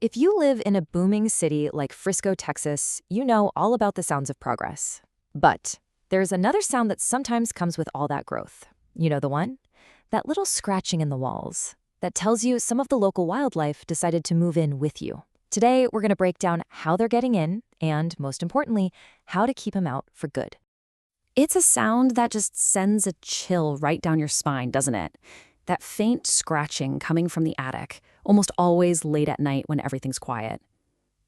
If you live in a booming city like Frisco, Texas, you know all about the sounds of progress. But there's another sound that sometimes comes with all that growth. You know the one? That little scratching in the walls that tells you some of the local wildlife decided to move in with you. Today, we're going to break down how they're getting in and, most importantly, how to keep them out for good. It's a sound that just sends a chill right down your spine, doesn't it? That faint scratching coming from the attic, almost always late at night when everything's quiet.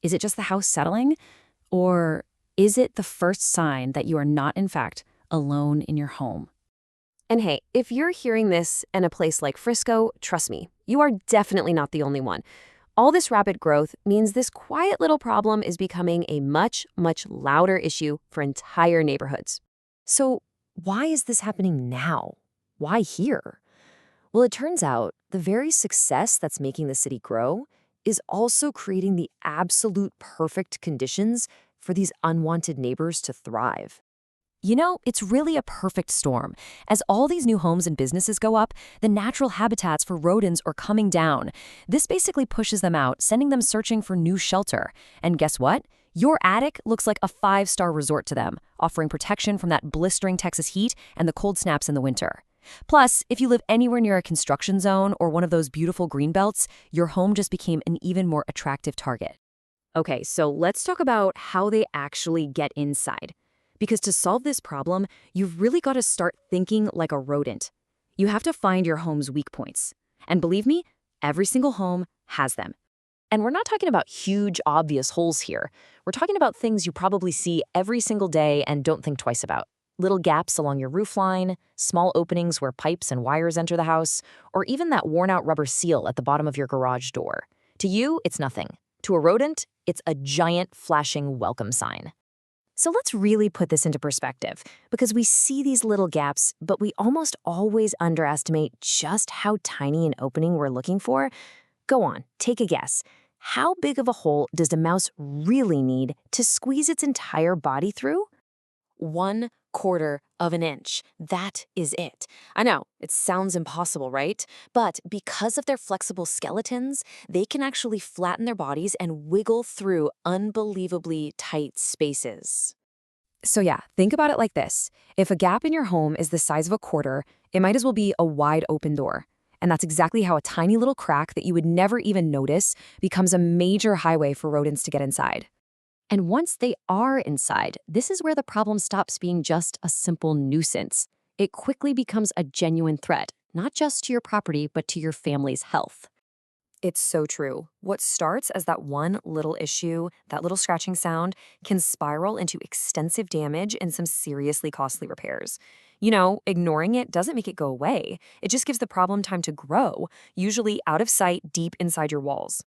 Is it just the house settling? Or is it the first sign that you are not, in fact, alone in your home? And hey, if you're hearing this in a place like Frisco, trust me, you are definitely not the only one. All this rapid growth means this quiet little problem is becoming a much, much louder issue for entire neighborhoods. So, why is this happening now? Why here? Well, it turns out the very success that's making the city grow is also creating the absolute perfect conditions for these unwanted neighbors to thrive. You know, it's really a perfect storm. As all these new homes and businesses go up, the natural habitats for rodents are coming down. This basically pushes them out, sending them searching for new shelter. And guess what? Your attic looks like a 5-star resort to them, offering protection from that blistering Texas heat and the cold snaps in the winter. Plus, if you live anywhere near a construction zone or one of those beautiful green belts, your home just became an even more attractive target. Okay, so let's talk about how they actually get inside. Because to solve this problem, you've really got to start thinking like a rodent. You have to find your home's weak points. And believe me, every single home has them. And we're not talking about huge, obvious holes here. We're talking about things you probably see every single day and don't think twice about. Little gaps along your roofline, small openings where pipes and wires enter the house, or even that worn-out rubber seal at the bottom of your garage door. To you, it's nothing. To a rodent, it's a giant, flashing welcome sign. So let's really put this into perspective, because we see these little gaps, but we almost always underestimate just how tiny an opening we're looking for. Go on, take a guess. How big of a hole does a mouse really need to squeeze its entire body through? 1/4 of an inch. That is it. I know, it sounds impossible, right? But because of their flexible skeletons, they can actually flatten their bodies and wiggle through unbelievably tight spaces. So yeah, think about it like this. If a gap in your home is the size of a quarter, it might as well be a wide open door. And that's exactly how a tiny little crack that you would never even notice becomes a major highway for rodents to get inside. And once they are inside, this is where the problem stops being just a simple nuisance. It quickly becomes a genuine threat, not just to your property, but to your family's health. It's so true. What starts as that one little issue, that little scratching sound, can spiral into extensive damage and some seriously costly repairs. You know, ignoring it doesn't make it go away. It just gives the problem time to grow, usually out of sight deep inside your walls.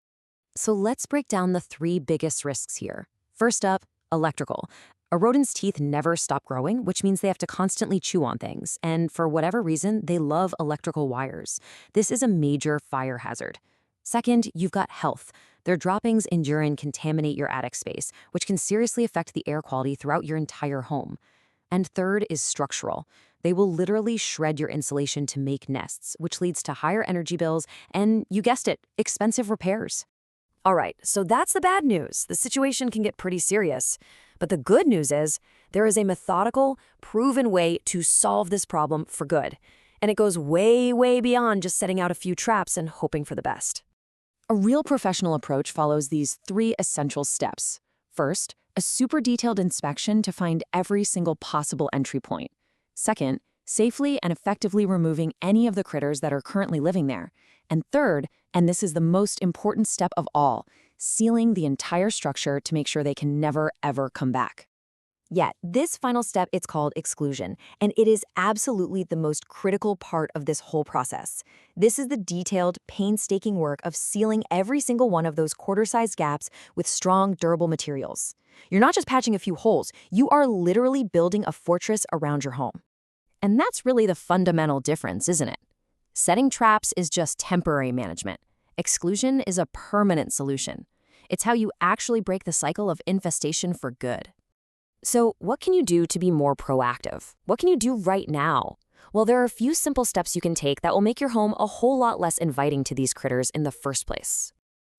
So let's break down the 3 biggest risks here. First up, electrical. A rodent's teeth never stop growing, which means they have to constantly chew on things. And for whatever reason, they love electrical wires. This is a major fire hazard. Second, you've got health. Their droppings in urine contaminate your attic space, which can seriously affect the air quality throughout your entire home. And third is structural. They will literally shred your insulation to make nests, which leads to higher energy bills and, you guessed it, expensive repairs. All right, so that's the bad news. The situation can get pretty serious. But the good news is there is a methodical, proven way to solve this problem for good. And it goes way, way beyond just setting out a few traps and hoping for the best. A real professional approach follows these 3 essential steps. First, a super detailed inspection to find every single possible entry point. Second, safely and effectively removing any of the critters that are currently living there. And third, and this is the most important step of all, sealing the entire structure to make sure they can never, ever come back. Yet, this final step, it's called exclusion, and it is absolutely the most critical part of this whole process. This is the detailed, painstaking work of sealing every single one of those quarter-sized gaps with strong, durable materials. You're not just patching a few holes, you are literally building a fortress around your home. And that's really the fundamental difference, isn't it? Setting traps is just temporary management. Exclusion is a permanent solution. It's how you actually break the cycle of infestation for good. So what can you do to be more proactive? What can you do right now? Well, there are a few simple steps you can take that will make your home a whole lot less inviting to these critters in the first place.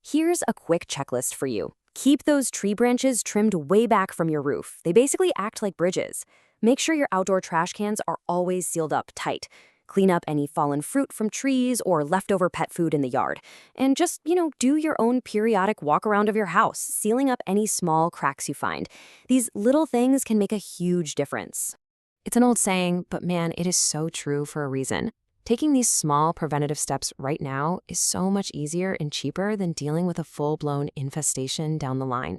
Here's a quick checklist for you. Keep those tree branches trimmed way back from your roof. They basically act like bridges. Make sure your outdoor trash cans are always sealed up tight. Clean up any fallen fruit from trees or leftover pet food in the yard. And just, do your own periodic walk around of your house, sealing up any small cracks you find. These little things can make a huge difference. It's an old saying, but man, it is so true for a reason. Taking these small preventative steps right now is so much easier and cheaper than dealing with a full-blown infestation down the line.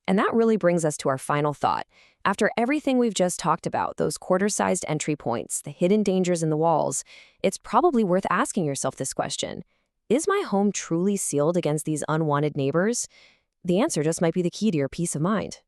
And that really brings us to our final thought. After everything we've just talked about, those quarter-sized entry points, the hidden dangers in the walls, it's probably worth asking yourself this question. Is my home truly sealed against these unwanted neighbors? The answer just might be the key to your peace of mind.